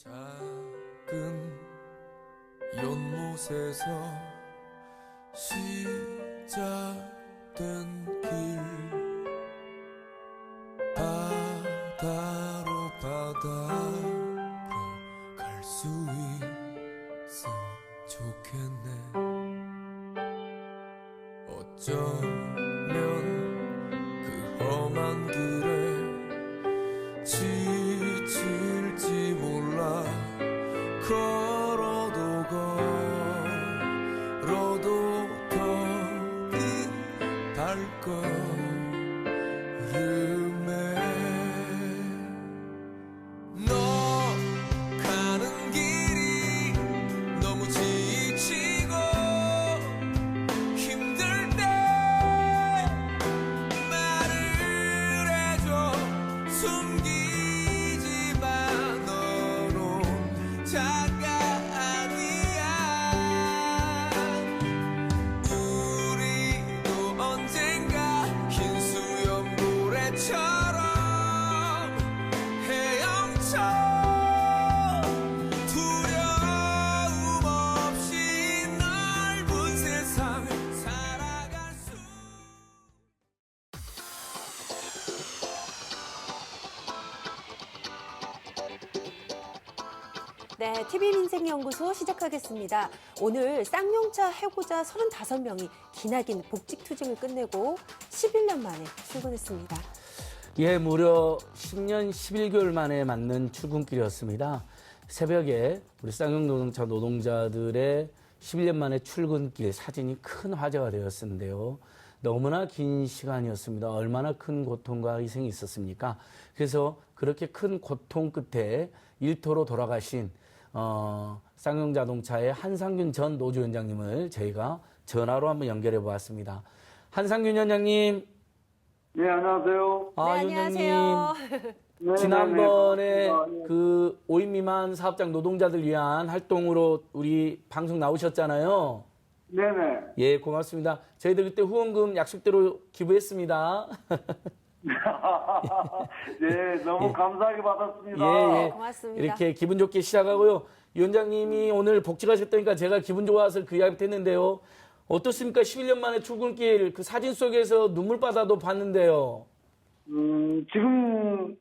작은 연못에서 시작된 길 바다로 갈 수 있으면 좋겠네. 어쩌면 그 험한 길에 지칠지 몰라. 걸어도 더딘 발걸음에 너 가는 길이 너무 지치고 힘들 때 말을 해줘. 숨기지 마, 너는 작가 아니야. 우리도 언젠가 흰 수염 모래처럼 헤엄쳐 두려움 없이 넓은 세상 살아갈 수. 네, TV민생연구소 시작하겠습니다. 오늘 쌍용차 해고자 35명이 기나긴 복직투쟁을 끝내고 11년 만에 출근했습니다. 예, 무려 10년 11개월 만에 맞는 출근길이었습니다. 새벽에 우리 쌍용노동차 노동자들의 11년 만에 출근길 사진이 큰 화제가 되었는데요. 너무나 긴 시간이었습니다. 얼마나 큰 고통과 희생이 있었습니까? 그래서 그렇게 큰 고통 끝에 일터로 돌아가신 쌍용자동차의 한상균 전 노조위원장님을 저희가 전화로 한번 연결해 보았습니다. 한상균 위원장님. 네, 안녕하세요. 네, 위원장님. 안녕하세요. 네, 지난번에 반갑습니다. 그 5인 미만 사업장 노동자들 위한 활동으로 우리 방송 나오셨잖아요. 네네. 예, 고맙습니다. 저희들 그때 후원금 약속대로 기부했습니다. 네, 너무 감사하게 받았습니다. 예, 예. 고맙습니다. 이렇게 기분 좋게 시작하고요. 위원장님이 오늘 복직하셨다니까 제가 기분 좋아서 그 이야기 했는데요. 어떻습니까? 11년 만에 출근길 그 사진 속에서 눈물바다도 봤는데요. 지금,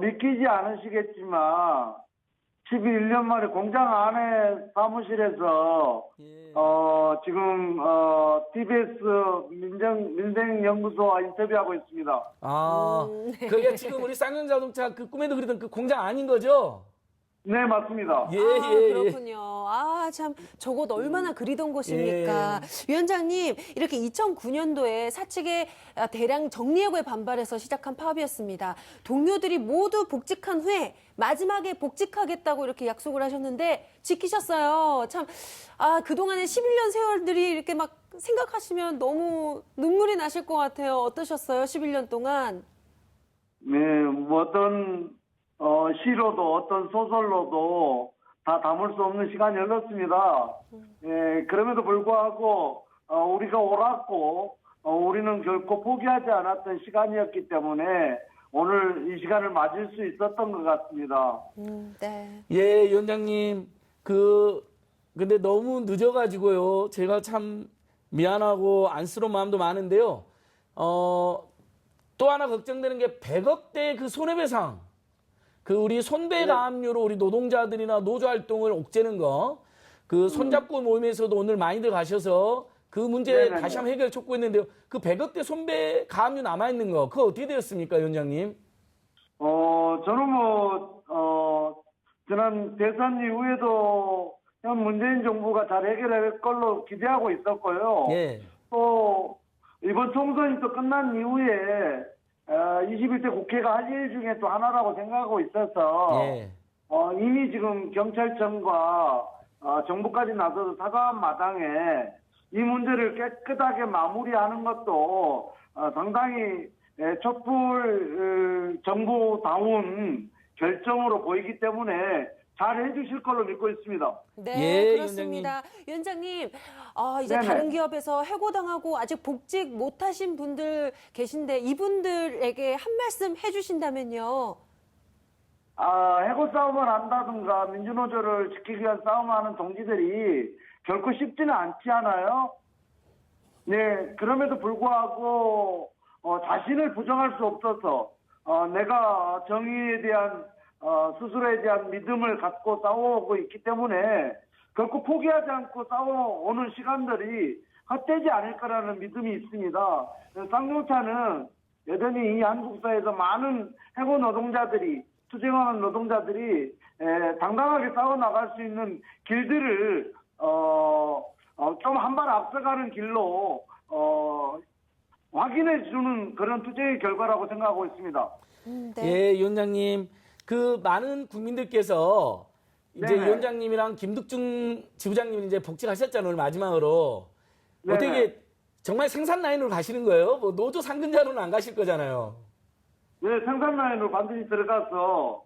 믿기지 않으시겠지만, 11년 만에 공장 안에 사무실에서, 예. 지금, TBS 민생연구소와 인터뷰하고 있습니다. 아, 네. 그게 지금 우리 쌍용자동차 그 꿈에도 그리던 그 공장 아닌 거죠? 네, 맞습니다. 예, 아, 예, 예. 그렇군요. 아, 참, 저곳 얼마나 그리던 곳입니까? 위원장님, 이렇게 2009년도에 사측의 대량 정리해고에 반발해서 시작한 파업이었습니다. 동료들이 모두 복직한 후에 마지막에 복직하겠다고 이렇게 약속을 하셨는데 지키셨어요. 참, 그동안의 11년 세월들이 이렇게 막 생각하시면 너무 눈물이 나실 것 같아요. 어떠셨어요? 11년 동안? 네, 뭐 어떤, 시로도 어떤 소설로도 다 담을 수 없는 시간이 흘렀습니다. 예, 그럼에도 불구하고, 우리가 옳았고, 우리는 결코 포기하지 않았던 시간이었기 때문에 오늘 이 시간을 맞을 수 있었던 것 같습니다. 네. 예, 위원장님. 근데 너무 늦어가지고요. 제가 참 미안하고 안쓰러운 마음도 많은데요. 또 하나 걱정되는 게 100억대 그 손해배상. 그 우리 손배가압류로 우리 노동자들이나 노조 활동을 옥죄는 거. 그 손잡고 모임에서도 오늘 많이들 가셔서 그 문제 네네네. 다시 한번 해결 촉구했는데요. 그 100억대 손배가압류 남아있는 거. 그거 어떻게 되었습니까, 위원장님? 저는 지난 대선 이후에도 현 문재인 정부가 잘 해결할 걸로 기대하고 있었고요. 예. 또 이번 총선이 또 끝난 이후에 21대 국회가 할 일 중에 또 하나라고 생각하고 있어서 예. 이미 지금 경찰청과 정부까지 나서서 사과한 마당에 이 문제를 깨끗하게 마무리하는 것도 상당히 촛불 정부다운 결정으로 보이기 때문에 잘 해주실 걸로 믿고 있습니다. 네, 예, 그렇습니다. 위원장님, 이제 네네. 다른 기업에서 해고당하고 아직 복직 못하신 분들 계신데 이분들에게 한 말씀 해주신다면요. 해고 싸움을 한다든가 민주노조를 지키기 위한 싸움을 하는 동지들이 결코 쉽지는 않지 않아요? 네, 그럼에도 불구하고 자신을 부정할 수 없어서 내가 정의에 대한 스스로에 대한 믿음을 갖고 싸워오고 있기 때문에 결코 포기하지 않고 싸워오는 시간들이 헛되지 않을 거라는 믿음이 있습니다. 쌍용차는 여전히 이 한국 사회에서 많은 해고 노동자들이 투쟁하는 노동자들이 당당하게 싸워나갈 수 있는 길들을 좀 한 발 앞서가는 길로 확인해주는 그런 투쟁의 결과라고 생각하고 있습니다. 네. 예, 위원장님. 그 많은 국민들께서 이제 네네. 위원장님이랑 김득중 지부장님이 이제 복직하셨잖아요, 오늘 마지막으로. 네네. 어떻게 정말 생산 라인으로 가시는 거예요? 뭐 노조 상근자로는 안 가실 거잖아요. 네, 생산 라인으로 반드시 들어가서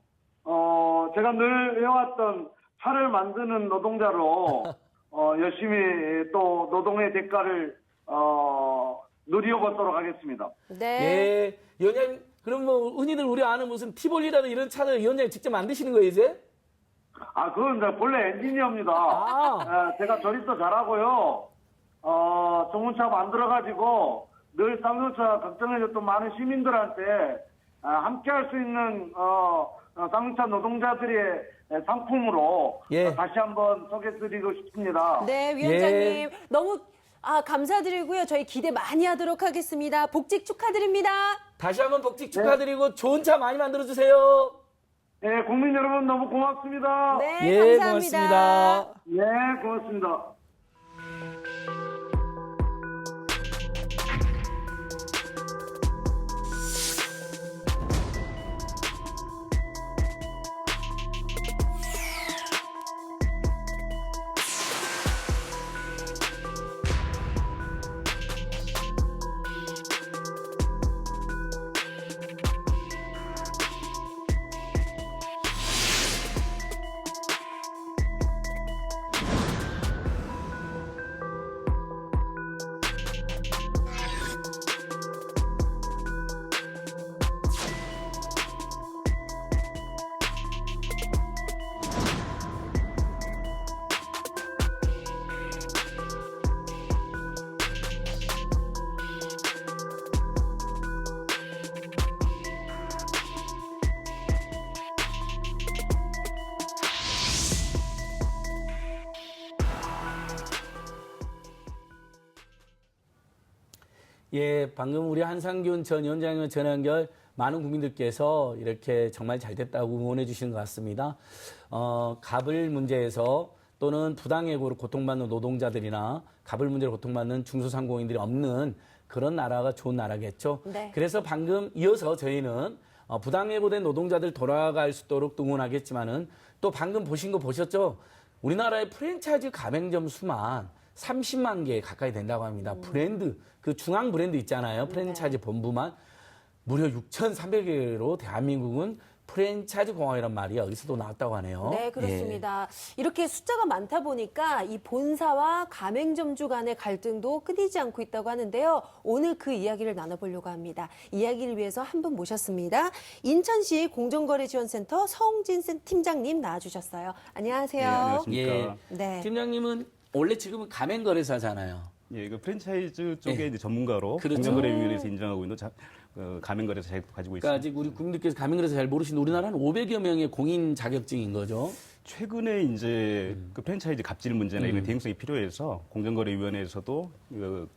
제가 늘 해왔던 차를 만드는 노동자로 열심히 또 노동의 대가를 누려보도록 하겠습니다. 네. 예, 위원장님, 그럼 뭐 흔히들 우리 아는 무슨 티볼리라든 이런 차를 위원장님 직접 만드시는 거예요, 이제? 그건 이제 본래 엔지니어입니다. 제가 조립도 잘하고요. 좋은 차 만들어가지고 늘 쌍용차 걱정해줬던 많은 시민들한테 함께 할 수 있는 쌍용차 노동자들의 상품으로 예. 다시 한번 소개드리고 싶습니다. 네, 위원장님. 예. 너무 감사드리고요. 저희 기대 많이 하도록 하겠습니다. 복직 축하드립니다. 다시 한번 복직 축하드리고 좋은 차 많이 만들어주세요. 네, 국민 여러분 너무 고맙습니다. 네, 예, 감사합니다. 고맙습니다. 네, 고맙습니다. 예, 방금 우리 한상균 전 위원장님과 전화 연결 많은 국민들께서 이렇게 정말 잘 됐다고 응원해 주시는 것 같습니다. 갑을 문제에서 또는 부당해고로 고통받는 노동자들이나 갑을 문제로 고통받는 중소상공인들이 없는 그런 나라가 좋은 나라겠죠. 네. 그래서 방금 이어서 저희는 부당해고된 노동자들 돌아갈 수 있도록 응원하겠지만은 또 방금 보신 거 보셨죠? 우리나라의 프랜차이즈 가맹점 수만 30만 개 가까이 된다고 합니다. 브랜드, 그 중앙 브랜드 있잖아요. 프랜차이즈 본부만 무려 6,300개로 대한민국은 프랜차이즈 공화이란 말이 어디서도 나왔다고 하네요. 네, 그렇습니다. 이렇게 숫자가 많다 보니까 이 본사와 가맹점주 간의 갈등도 끊이지 않고 있다고 하는데요. 오늘 그 이야기를 나눠보려고 합니다. 이야기를 위해서 한 분 모셨습니다. 인천시 공정거래지원센터 서홍진 팀장님 나와주셨어요. 안녕하세요. 네, 안녕하십니까. 예. 네. 팀장님은 원래 지금은 가맹거래사잖아요. 예, 그 프랜차이즈 쪽에 예. 이제 전문가로 그렇죠. 공정거래위원회에서 인정하고 있는 가맹거래사 자격도 가지고 그러니까 있습니다. 아직 우리 국민들께서 가맹거래사 잘 모르시는 우리나라는 500여 명의 공인 자격증인 거죠. 최근에 이제 그 프랜차이즈 갑질 문제나 이런 대응성이 필요해서 공정거래위원회에서도 그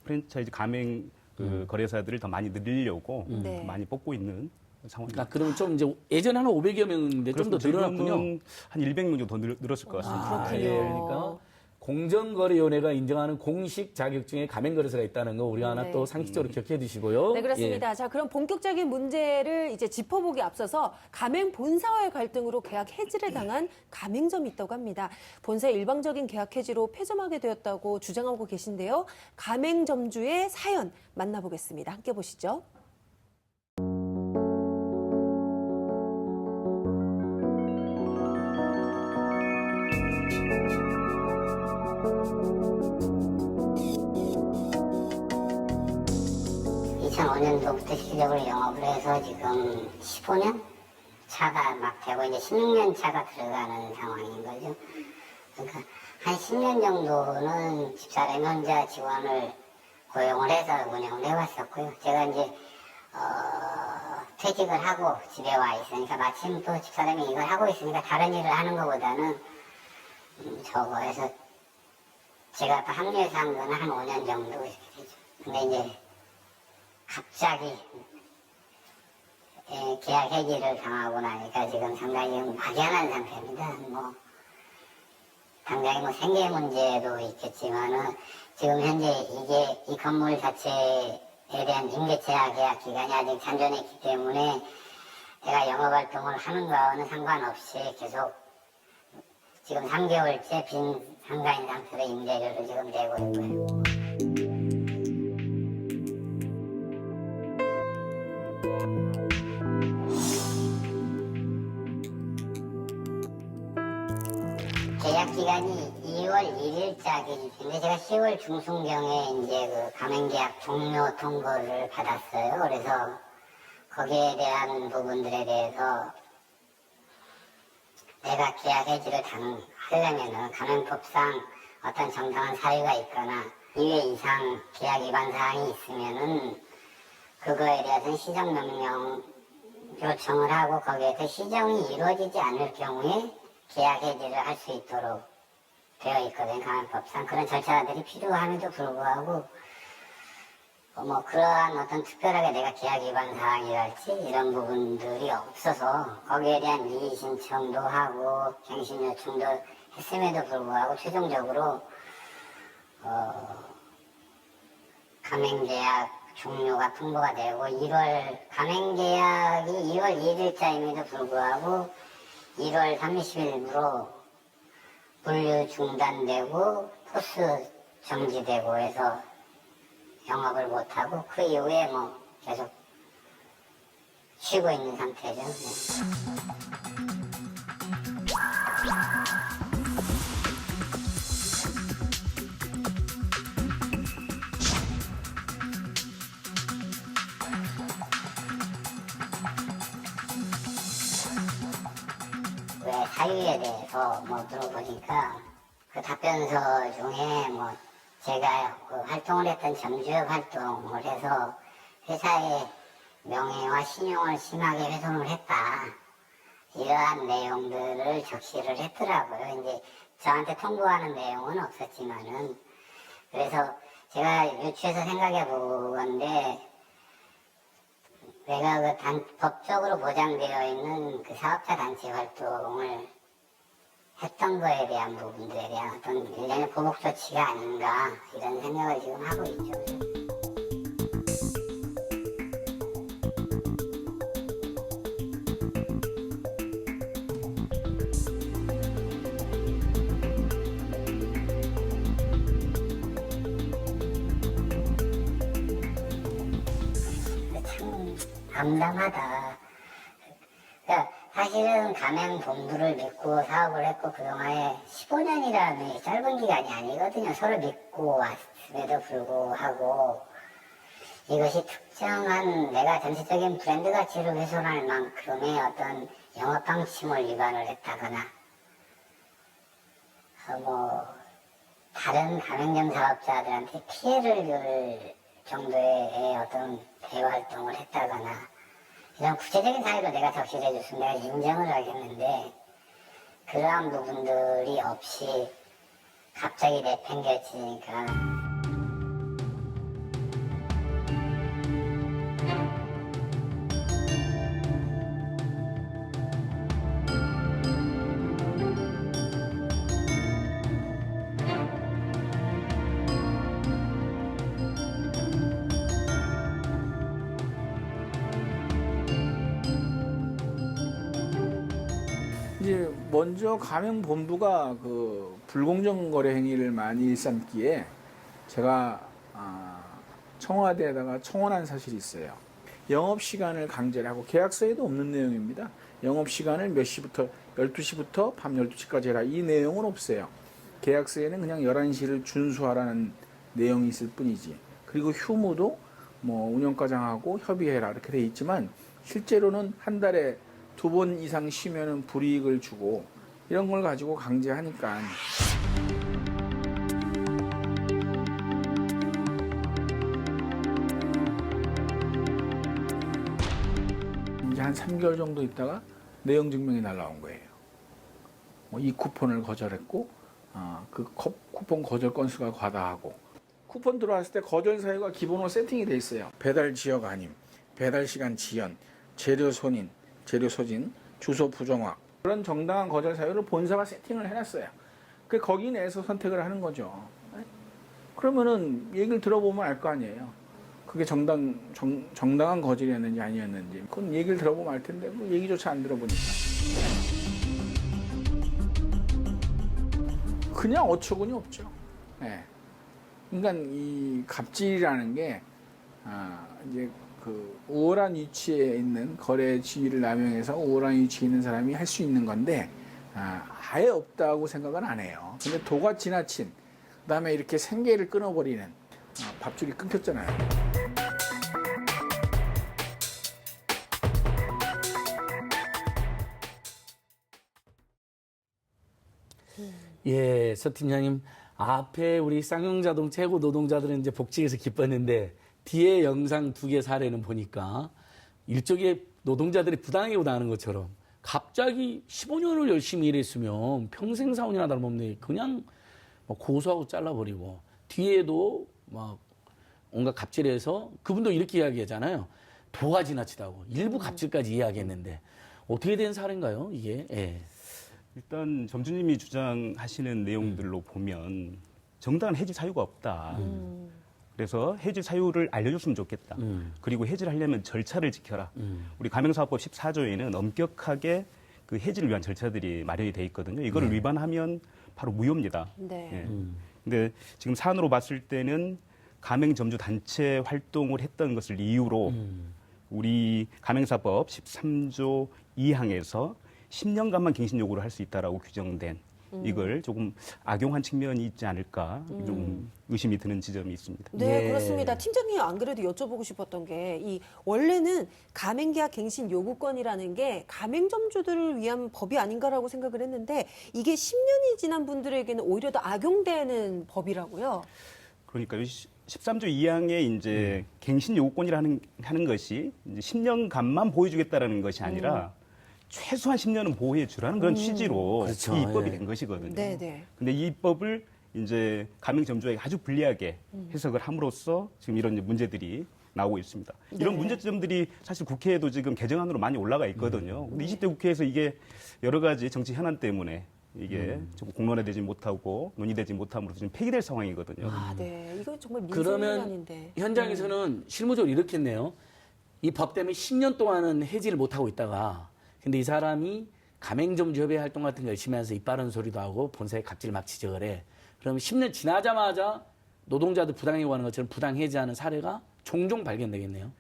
프랜차이즈 가맹 그 거래사들을 더 많이 늘리려고 네. 많이 뽑고 있는 상황입니다. 그러니까 그러면 좀 이제 예전에 한 500여 명인데 좀 더 늘어났군요. 지금은 한 200명 정도 더 늘었을 것 같습니다. 그렇군요. 예, 그러니까 공정거래위원회가 인정하는 공식 자격증에 가맹거래사가 있다는 거 우리 하나 네. 또 상식적으로 기억해 두시고요. 네, 그렇습니다. 자, 그럼 본격적인 문제를 이제 짚어보기 앞서서 가맹 본사와의 갈등으로 계약 해지를 당한 가맹점이 있다고 합니다. 본사의 일방적인 계약 해지로 폐점하게 되었다고 주장하고 계신데요. 가맹점주의 사연 만나보겠습니다. 함께 보시죠. (2005년도부터 시작으로 영업을 해서 지금 15년 차가 막 되고 이제 16년 차가 들어가는 상황인 거죠. 그러니까 한 10년 정도는 집사람이 혼자 직원을 고용을 해서 운영을 해왔었고요. 제가 이제 퇴직을 하고 집에 와 있으니까 마침 또 집사람이 이걸 하고 있으니까 다른 일을 하는 것보다는 저거에서 제가 또 합류해서 한 거는 한 5년 정도 이렇게 되죠. 근데 이제 갑자기 계약 해지를 당하고 나니까 지금 상당히 막연한 상태입니다. 뭐 당장에 뭐 생계 문제도 있겠지만은 지금 현재 이게 이 건물 자체에 대한 임대차 계약 기간이 아직 잔존했기 때문에 내가 영업 활동을 하는 거와는 상관없이 계속 지금 3개월째 빈 상가인 상태로 임대료를 지금 내고 있고요. 계약 기간이 2월 1일짜리인데 제가 10월 중순경에 이제 그 가맹계약 종료 통보를 받았어요. 그래서 거기에 대한 부분들에 대해서 내가 계약 해지를 하려면은 가맹법상 어떤 정당한 사유가 있거나 2회 이상 계약 위반 사항이 있으면은 그거에 대해서는 시정명령 요청을 하고 거기에서 시정이 이루어지지 않을 경우에 계약 해지를 할 수 있도록 되어 있거든요. 가맹법상 그런 절차들이 필요함에도 불구하고 뭐 그러한 어떤 특별하게 내가 계약 위반 사항이랄지 이런 부분들이 없어서 거기에 대한 이의 신청도 하고 갱신 요청도 했음에도 불구하고 최종적으로 가맹계약 종료가 통보가 되고 가맹계약이 2월 2일자임에도 불구하고 1월 30일부로 분류 중단되고 포스 정지되고 해서 영업을 못하고 그 이후에 뭐 계속 쉬고 있는 상태죠. 네. 왜 사유에 대해서 뭐 물어보니까 그 답변서 중에 뭐 제가 그 활동을 했던 점주업 활동을 해서 회사의 명예와 신용을 심하게 훼손을 했다. 이러한 내용들을 적시를 했더라고요. 이제 저한테 통보하는 내용은 없었지만은 그래서 제가 유추해서 생각해 보건데 내가 그 법적으로 보장되어 있는 그 사업자 단체 활동을 했던 거에 대한 부분들에 대한 어떤 일련의 보복 조치가 아닌가 이런 생각을 지금 하고 있죠. 참 담담하다. 그러니까 사실은 가맹본부를 믿고 사업을 했고 그동안에 15년이라는 짧은 기간이 아니거든요. 서로 믿고 왔음에도 불구하고 이것이 특정한 내가 전체적인 브랜드 가치를 훼손할 만큼의 어떤 영업 방침을 위반을 했다거나 뭐 다른 가맹점 사업자들한테 피해를 줄 정도의 어떤 대활동을 했다거나 이런 구체적인 사유로 내가 적시를 해줬으면 내가 인정을 하겠는데 그러한 부분들이 없이 갑자기 내팽개치니까 이제 먼저 가맹본부가 그 불공정 거래 행위를 많이 일삼기에 제가 청와대에다가 청원한 사실이 있어요. 영업 시간을 강제를 하고 계약서에도 없는 내용입니다. 영업 시간을 몇 시부터 12시부터 밤 12시까지 해라 이 내용은 없어요. 계약서에는 그냥 11시를 준수하라는 내용이 있을 뿐이지. 그리고 휴무도 뭐 운영과장하고 협의해라 이렇게 돼 있지만 실제로는 한 달에 2번 이상 쉬면은 불이익을 주고 이런 걸 가지고 강제하니까 이제 한 3개월 정도 있다가 내용 증명이 날라온 거예요. 이 쿠폰을 거절했고 그 쿠폰 거절 건수가 과다하고 쿠폰 들어왔을 때 거절 사유가 기본으로 세팅이 돼 있어요. 배달 지역 아님, 배달 시간 지연, 재료 손인, 재료 소진, 주소 부정확 그런 정당한 거절 사유를 본사가 세팅을 해놨어요. 그 거기 내에서 선택을 하는 거죠. 그러면은 얘기를 들어보면 알 거 아니에요. 그게 정당한 거절이었는지 아니었는지 그건 얘기를 들어보면 알 텐데 그 얘기조차 안 들어보니까 그냥 어처구니 없죠. 예. 그러니까 이 갑질이라는 게 이제 그 우월한 위치에 있는 거래 지위를 남용해서 우월한 위치에 있는 사람이 할 수 있는 건데 아예 없다고 생각은 안 해요. 근데 도가 지나친 그다음에 이렇게 생계를 끊어버리는 밥줄이 끊겼잖아요. 예, 서 팀장님 앞에 우리 쌍용자동 최고 노동자들은 이제 복직해서 기뻤는데 뒤에 영상 2개 사례는 보니까 일종의 노동자들이 부당하게 당하는 것처럼 갑자기 15년을 열심히 일했으면 평생 사원이나 다름없네 그냥 뭐 고소하고 잘라버리고 뒤에도 막 온갖 갑질해서 그분도 이렇게 이야기하잖아요. 도가 지나치다고 일부 갑질까지 이야기했는데 어떻게 된 사례인가요 이게? 예. 일단 점주님이 주장하시는 내용들로 보면 정당한 해지 사유가 없다. 그래서 해지 사유를 알려줬으면 좋겠다. 그리고 해지를 하려면 절차를 지켜라. 우리 가맹사업법 14조에는 엄격하게 그 해지를 위한 절차들이 마련이 돼 있거든요. 이거를 위반하면 바로 무효입니다. 네. 예. 근데 지금 사안으로 봤을 때는 가맹점주 단체 활동을 했던 것을 이유로 우리 가맹사법 13조 2항에서 10년간만 갱신 요구를 할 수 있다라고 규정된 이걸 조금 악용한 측면이 있지 않을까 좀 의심이 드는 지점이 있습니다. 네, 예. 그렇습니다. 팀장님 안 그래도 여쭤보고 싶었던 게 원래는 가맹계약 갱신 요구권이라는 게 가맹점주들을 위한 법이 아닌가라고 생각을 했는데 이게 10년이 지난 분들에게는 오히려 더 악용되는 법이라고요. 그러니까 13조 2항에 이제 갱신 요구권이라는 하는 것이 이제 10년간만 보여주겠다라는 것이 아니라 최소한 10년은 보호해 주라는 그런 취지로 그렇죠. 이 입법이 예. 된 것이거든요. 네, 네. 근데 이 입법을 이제 가맹점주에게 아주 불리하게 해석을 함으로써 지금 이런 문제들이 나오고 있습니다. 이런 네. 문제점들이 사실 국회에도 지금 개정안으로 많이 올라가 있거든요. 근데 20대 국회에서 이게 여러 가지 정치 현안 때문에 이게 좀 공론화되지 못하고 논의되지 못함으로 지금 폐기될 상황이거든요. 아, 네. 이거 정말 민생 그러면 현안인데. 현장에서는 실무적으로 이렇게 했네요. 이 법 때문에 10년 동안은 해지를 못하고 있다가 근데 이 사람이 가맹점주 협의 활동 같은 거 열심히 하면서 입 바른 소리도 하고 본사에 갑질 막 지적을 해. 그럼 10년 지나자마자 노동자들 부당하게 구하는 것처럼 부당 해지하는 사례가 종종 발견되겠네요.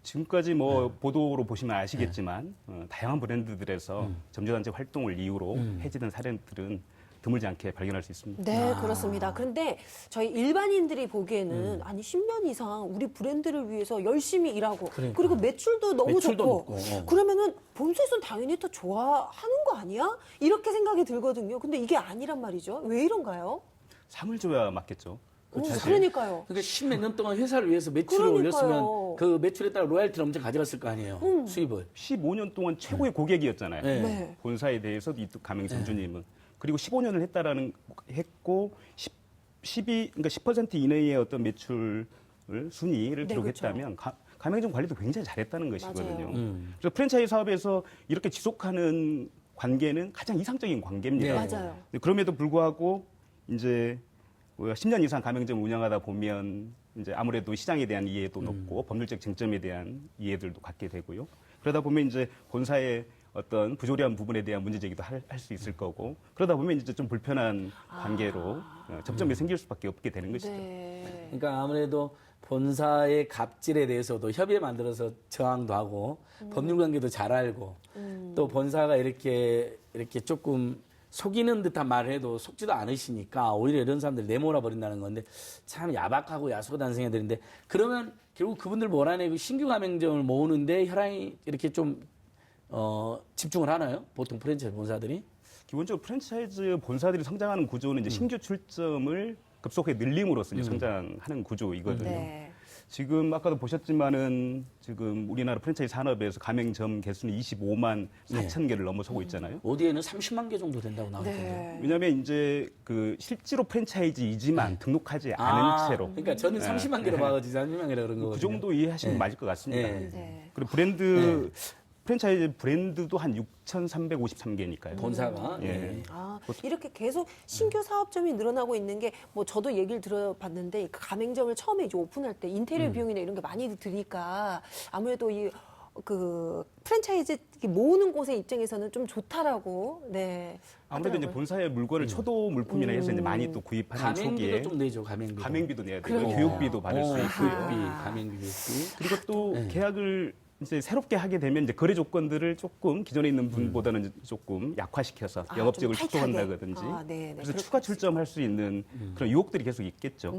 지금까지 뭐 보도로 보시면 아시겠지만 다양한 브랜드들에서 점주단체 활동을 이유로 해지된 사례들은 드물지 않게 발견할 수 있습니다. 네, 그렇습니다. 그런데 저희 일반인들이 보기에는 아니 10년 이상 우리 브랜드를 위해서 열심히 일하고 그러니까. 그리고 매출도 너무 매출도 좋고 높고. 그러면은 본사에서는 당연히 더 좋아하는 거 아니야? 이렇게 생각이 들거든요. 근데 이게 아니란 말이죠. 왜 이런가요? 상을 줘야 맞겠죠. 사실. 그러니까요. 그러니까 10몇 년 동안 회사를 위해서 매출을 그러니까요. 올렸으면 그 매출에 따라 로얄티를 엄청 가져갔을 거 아니에요. 수입을. 15년 동안 최고의 고객이었잖아요. 네. 네. 본사에 대해서도 이 가맹점주님은. 그리고 15년을 했고 10% 이내의 어떤 매출 순위를 네, 기록했다면 가맹점 관리도 굉장히 잘했다는 것이거든요. 맞아요. 그래서 프랜차이즈 사업에서 이렇게 지속하는 관계는 가장 이상적인 관계입니다. 네. 맞아요. 그럼에도 불구하고 이제 10년 이상 가맹점 운영하다 보면 이제 아무래도 시장에 대한 이해도 높고 법률적 쟁점에 대한 이해들도 갖게 되고요. 그러다 보면 이제 본사의 어떤 부조리한 부분에 대한 문제 제기도 할 수 있을 거고 그러다 보면 이제 좀 불편한 관계로 접점이 생길 수밖에 없게 되는 것이죠. 네. 그러니까 아무래도 본사의 갑질에 대해서도 협의를 만들어서 저항도 하고 법률 관계도 잘 알고 또 본사가 이렇게 조금 속이는 듯한 말을 해도 속지도 않으시니까 오히려 이런 사람들 내몰아 버린다는 건데 참 야박하고 야소단성 애들인데 그러면 결국 그분들 몰아내고 신규 가맹점을 모으는데 혈안이 이렇게 좀 집중을 하나요? 보통 프랜차이즈 본사들이? 기본적으로 프랜차이즈 본사들이 성장하는 구조는 이제 신규 출점을 급속하게 늘림으로써 이제 성장하는 구조이거든요. 네. 지금 아까도 보셨지만은 지금 우리나라 프랜차이즈 산업에서 가맹점 개수는 25만 4천 개를 넘어서고 있잖아요. 어디에는 30만 개 정도 된다고 나오던데. 네. 왜냐하면 이제 그 실제로 프랜차이즈이지만 등록하지 않은 채로 그러니까 저는 30만 개로 봐가지고 30만 개라 그런 거거든요. 그 정도 이해하시면 맞을 것 같습니다. 네. 네. 그리고 브랜드 프랜차이즈 브랜드도 한 6,353개니까요. 본사가. 예. 예. 아, 이렇게 계속 신규 사업점이 늘어나고 있는 게 뭐 저도 얘기를 들어봤는데 그 가맹점을 처음에 이제 오픈할 때 인테리어 비용이나 이런 게 많이 드니까 아무래도 이 그 프랜차이즈 모으는 곳의 입장에서는 좀 좋다라고. 네. 아무래도 이제 하더라고요. 본사의 물건을 초도 물품이나 해서 이제 많이 또 구입하는 초기에 가맹비도 좀 내죠, 가맹비도. 가맹비도 내야 되고 그러네요. 교육비도 받을 수 있고요. 교육비, 가맹비, 교육비. 그리고 또 계약을 이제 새롭게 하게 되면 이제 거래 조건들을 조금 기존에 있는 분보다는 조금 약화시켜서 아, 영업적을 좀 타이트하게. 축소한다든지 아, 네, 네. 그래서 그렇게 추가 출점할 수 있는 그런 유혹들이 계속 있겠죠.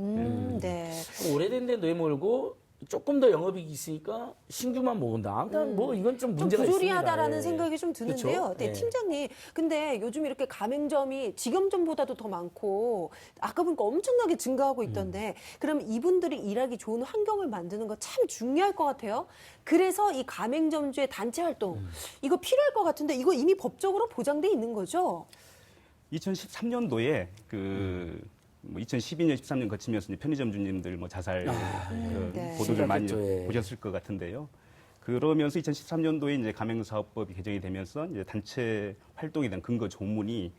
네. 오래된 데 내몰고 조금 더 영업이익이 있으니까 신규만 모은다. 일단 뭐 이건 좀 좀 문제가 부조리하다라는 있습니다. 예. 생각이 좀 드는데요. 그렇죠? 네, 예. 팀장님. 근데 요즘 이렇게 가맹점이 지금점보다도 더 많고 아까 보니까 엄청나게 증가하고 있던데 그럼 이분들이 일하기 좋은 환경을 만드는 거 참 중요할 것 같아요. 그래서 이 가맹점주의 단체 활동 이거 필요할 것 같은데 이거 이미 법적으로 보장돼 있는 거죠? 2013년도에 뭐 2012년, 13년 거치면서 이제 편의점 주님들 뭐 자살 네. 보도를 많이 심각했죠, 예. 보셨을 것 같은데요. 그러면서 2013년도에 이제 가맹사업법이 개정이 되면서 이제 단체 활동에 대한 근거 조문이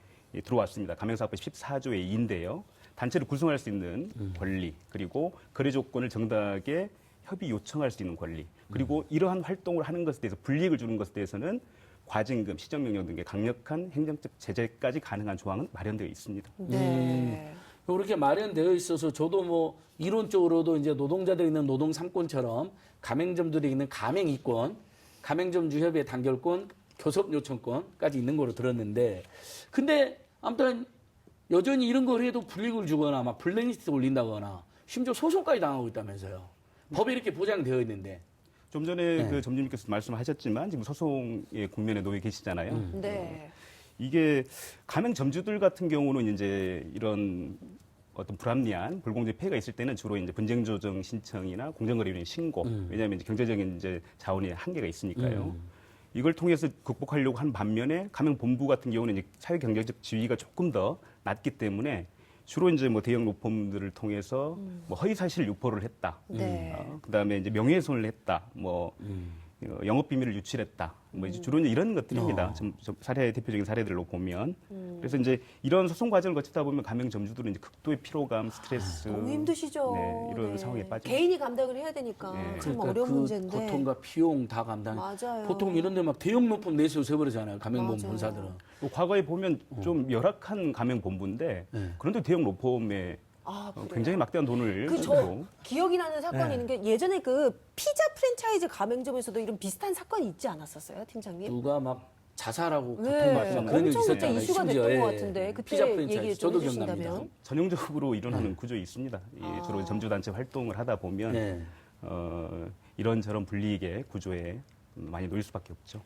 들어왔습니다. 가맹사업법 14조의 2인데요. 단체를 구성할 수 있는 권리, 그리고 거래 조건을 정당하게 협의 요청할 수 있는 권리, 그리고 이러한 활동을 하는 것에 대해서 불이익을 주는 것에 대해서는 과징금, 시정명령 등의 강력한 행정적 제재까지 가능한 조항은 마련되어 있습니다. 네. 그렇게 마련되어 있어서 저도 뭐 이론적으로도 이제 노동자들이 있는 노동 3권처럼 가맹점들이 있는 가맹 2권, 가맹점주 협의회 단결권, 교섭 요청권까지 있는 거로 들었는데 근데 아무튼 여전히 이런 걸 해도 불이익을 주거나 막 블랙리스트 올린다거나 심지어 소송까지 당하고 있다면서요. 법에 이렇게 보장되어 있는데. 좀 전에 그 점주님께서 말씀하셨지만 지금 소송의 국면에 놓여 계시잖아요. 네. 이게 가맹점주들 같은 경우는 이제 이런 어떤 불합리한 불공정 폐해가 있을 때는 주로 이제 분쟁 조정 신청이나 공정거래위원회 신고. 왜냐하면 이제 경제적인 이제 자원의 한계가 있으니까요. 이걸 통해서 극복하려고 한 반면에 가맹본부 같은 경우는 이제 사회 경제적 지위가 조금 더 낮기 때문에 주로 이제 뭐 대형 로펌들을 통해서 뭐 허위 사실 유포를 했다. 네. 그다음에 이제 명예훼손을 했다. 뭐 영업 비밀을 유출했다. 뭐 이제 주로 이런 것들입니다. 좀 사례 대표적인 사례들로 보면 그래서 이제 이런 소송 과정을 거치다 보면 가맹점주들은 이제 극도의 피로감, 스트레스, 너무 힘드시죠. 네, 이런 상황에 빠지죠. 개인이 감당을 해야 되니까 네. 참 그러니까 어려운 그 문제인데. 고통과 비용 다 감당. 맞아요. 보통 이런 데 막 대형 높은 내수 세버리잖아요. 가맹본 맞아요. 본사들은. 또 과거에 보면 좀 열악한 가맹본부인데 그런데 대형 로펌에 아, 그래요? 굉장히 막대한 돈을 그 저 쓰고 기억이 나는 사건이 있는 게 예전에 그 피자 프랜차이즈 가맹점에서도 이런 비슷한 사건이 있지 않았었어요, 팀장님? 누가 막 자살하고 네, 고통받는 그런 일이 엄청 그때 있었잖아요. 이슈가 심지어. 됐던 것 예. 같은데 그때 피자 프랜차이즈 얘기 좀 저도 해주신다면. 기억납니다. 전형적으로 일어나는 구조에 있습니다. 주로 점주단체 활동을 하다 보면 네. 이런저런 불이익의 구조에 많이 놓일 수밖에 없죠.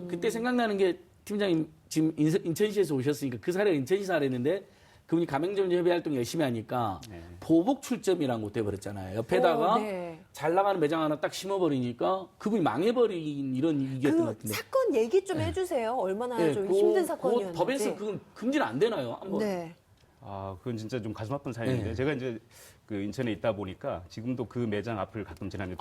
그때 생각나는 게 팀장님 지금 인천시에서 오셨으니까 그 사례가 인천시 사례인데 그분이 가맹점주 협의 활동 열심히 하니까 보복 출점이라는 곳 돼버렸잖아요. 옆에다가 네. 잘 나가는 매장 하나 딱 심어버리니까 그분이 망해버린 이런 얘기였던 것 그 같은데. 사건 얘기 좀 해주세요. 얼마나 네, 좀 그- 힘든 그 사건이었는지. 법에서 그건 금지는 안 되나요? 한번. 네. 그건 진짜 좀 가슴 아픈 사연인데 네. 제가 이제 그 인천에 있다 보니까 지금도 그 매장 앞을 가끔 지나는데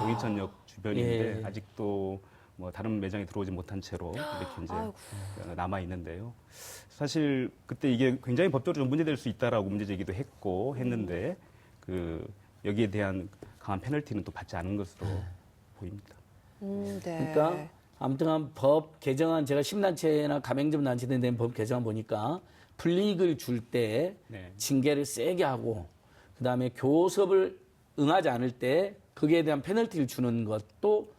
동인천역 주변인데 예. 아직도 뭐 다른 매장에 들어오지 못한 채로 이렇게 이제 아이고. 남아 있는데요. 사실 그때 이게 굉장히 법적으로 좀 문제될 수 있다라고 문제 제기도 했고 했는데 그 여기에 대한 강한 페널티는 또 받지 않은 것으로 보입니다. 네. 그러니까 아무튼 법 개정안 제가 심단체나 가맹점 단체에 대한 법 개정안 보니까 불이익을 줄 때 네. 징계를 세게 하고 그다음에 교섭을 응하지 않을 때 거기에 대한 페널티를 주는 것도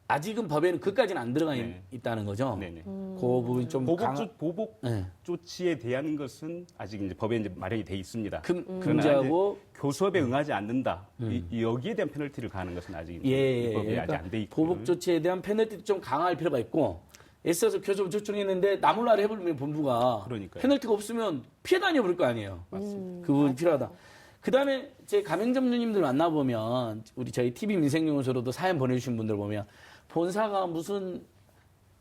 아직은 법에는 그까지는 안 들어가 네. 있다는 거죠. 네네. 그 부분이 좀 보복 네. 조치에 대한 것은 아직 이제 법에 이제 마련이 돼 있습니다. 그러나 금지하고 이제 교섭에 응하지 않는다. 여기에 대한 페널티를 가하는 것은 아직 예, 법에 아직 안 돼 있고. 보복 조치에 대한 페널티도 좀 강화할 필요가 있고 애써서 교섭을 조청했는데 나몰라라 해버리면 본부가 그러니까요. 페널티가 없으면 피해 다녀버릴 거 아니에요. 맞습니다. 그 부분이 필요하다. 그다음에 제 가맹점주님들 만나보면 우리 저희 TV 민생용서로도 사연 보내주신 분들 보면 본사가 무슨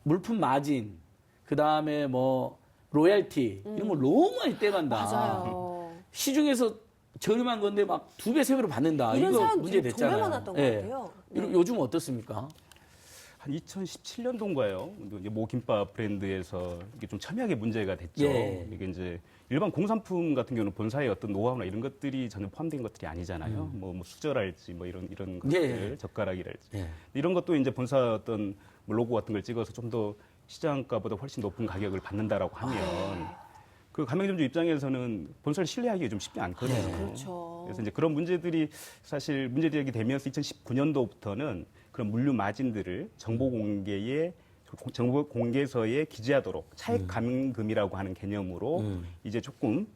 물품 마진 그다음에 뭐 로얄티 이런 걸 너무 많이 떼간다. 맞아요. 시중에서 저렴한 건데 막 2배, 3배로 받는다. 이런 이거 사연 문제 정말 됐잖아요. 많았던 것 예. 같아요. 네. 요즘 어떻습니까? 한 2017년도인가요? 모 김밥 브랜드에서 이게 좀 첨예하게 문제가 됐죠. 예. 이게 이제 일반 공산품 같은 경우는 본사의 어떤 노하우나 이런 것들이 전혀 포함된 것들이 아니잖아요. 뭐 수저랄지 뭐 이런 것들, 예. 젓가락이랄지 예. 이런 것도 이제 본사 어떤 뭐 로고 같은 걸 찍어서 좀 더 시장가보다 훨씬 높은 가격을 받는다라고 하면 그 가맹점주 입장에서는 본사를 신뢰하기가 좀 쉽지 않거든요. 그렇죠. 그래서 이제 그런 문제들이 사실 문제제기 되면서 2019년도부터는 그런 물류 마진들을 정보 공개서에 기재하도록 차액 감금이라고 하는 개념으로 이제 조금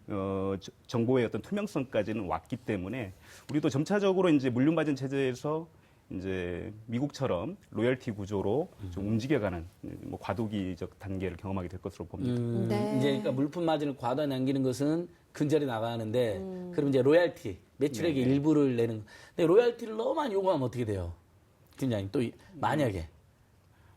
정보의 어떤 투명성까지는 왔기 때문에 우리도 점차적으로 이제 물류 마진 체제에서 이제 미국처럼 로열티 구조로 좀 움직여가는 뭐 과도기적 단계를 경험하게 될 것으로 봅니다. 네. 이제 그러니까 물품 마진을 과다 남기는 것은 근절이 나가는데 그럼 이제 로얄티 매출액의 네네. 일부를 내는 거. 근데 로얄티를 너무 많이 요구하면 어떻게 돼요? 팀장님 또 만약에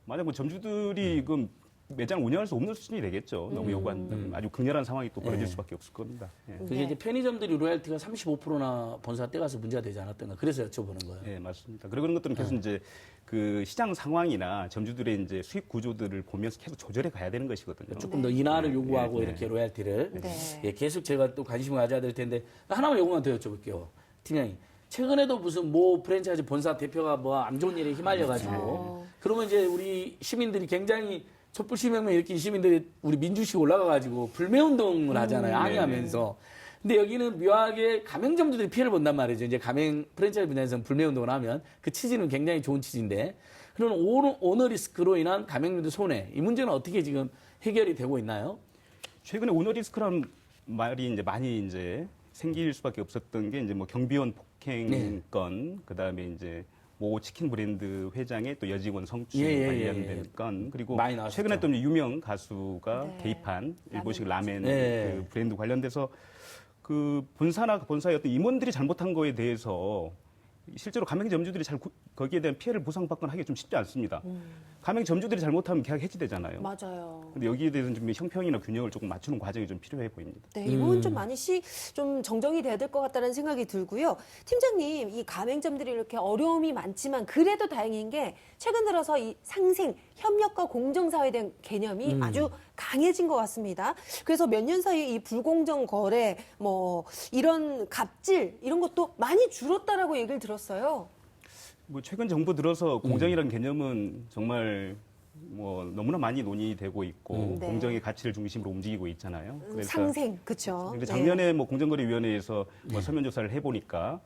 만약 뭐 점주들이 그 매장을 운영할 수 없는 수준이 되겠죠. 너무 요구한다면 아주 극렬한 상황이 또 벌어질 수밖에 없을 겁니다. 예. 그게 이제 편의점들이 로얄티가 35%나 본사 떼가서 문제가 되지 않았던가 그래서 여쭤보는 거예요. 예, 맞습니다. 그리고 그런 것들은 계속 이제 그 시장 상황이나 점주들의 이제 수익 구조들을 보면서 계속 조절해 가야 되는 것이거든요. 조금 더 인하를 요구하고 네. 이렇게 로얄티를 네. 예, 계속 제가 또 관심을 가져야 될 텐데 하나만 요구만 더 여쭤볼게요. 팀장님. 최근에도 무슨 모 프랜차이즈 본사 대표가 뭐 안 좋은 일에 휘말려가지고 그러면 이제 우리 시민들이 굉장히 촛불 시명명 일으킨 시민들이 우리 민주식 올라가가지고 불매운동을 하잖아요. 항의하면서. 근데 여기는 묘하게 가맹점주들이 피해를 본단 말이죠. 이제 가맹 프랜차이즈 분야에서는 불매운동을 하면 그 취지는 굉장히 좋은 취지인데 그런 오너 리스크로 인한 가맹점들 손해 이 문제는 어떻게 지금 해결이 되고 있나요? 최근에 오너 리스크라는 말이 이제 많이 이제 생길 수밖에 없었던 게 이제 뭐 경비원 폭행건, 그다음에 이제 모 치킨 브랜드 회장의 또 여직원 성추 관련된 건, 그리고 많이 나왔었죠. 최근에 또 유명 가수가 개입한 일본식 라멘 네. 그 브랜드 관련돼서 그 본사나 그 본사의 어떤 임원들이 잘못한 거에 대해서 실제로 가맹점주들이 거기에 대한 피해를 보상받거나 하기 좀 쉽지 않습니다. 가맹점주들이 잘못하면 계약 해지되잖아요. 맞아요. 근데 여기에 대해서는 좀 형평이나 균형을 조금 맞추는 과정이 좀 필요해 보입니다. 네, 이 부분 좀 많이 좀 정정이 돼야 될 것 같다는 생각이 들고요. 팀장님, 이 가맹점들이 이렇게 어려움이 많지만 그래도 다행인 게 최근 들어서 이 상생, 협력과 공정사회에 대한 개념이 아주 강해진 것 같습니다. 그래서 몇 년 사이에 이 불공정 거래, 뭐 이런 갑질 이런 것도 많이 줄었다라고 얘기를 들었어요. 뭐 최근 정부 들어서 공정이라는 개념은 정말 뭐 너무나 많이 논의되고 있고 네. 공정의 가치를 중심으로 움직이고 있잖아요. 그래서 상생, 그렇죠. 그러니까 작년에 뭐 공정거래위원회에서 뭐 서면 조사를 해보니까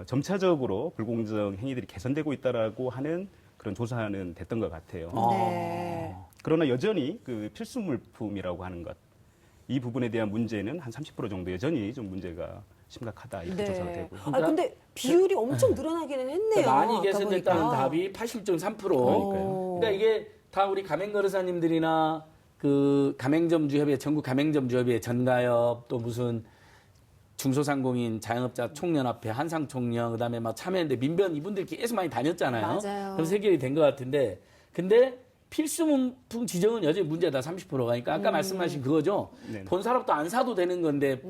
점차적으로 불공정 행위들이 개선되고 있다라고 하는 그런 조사는 됐던 것 같아요. 네. 그러나 여전히 그 필수 물품이라고 하는 것, 이 부분에 대한 문제는 한 30% 정도 여전히 좀 문제가 심각하다 이렇게 조사가 되고. 아, 근데 비율이 엄청 늘어나기는 했네요. 그러니까 많이 아까 개선됐다는 보니까. 답이 80.3%. 그러니까요. 그러니까 이게 다 우리 가맹거래사님들이나 그 가맹점주협의회, 전국 가맹점주협의회, 전가협 또 무슨 중소상공인 자영업자 총연합회, 한상총련, 그다음에 막 참여했는데 민변 이분들 계속 많이 다녔잖아요. 맞아요. 그래서 해결이 된 것 같은데, 근데 필수문품 지정은 여전히 문제다 30%가. 그러니까 아까 말씀하신 그거죠. 네. 본사로부터 안 사도 되는 건데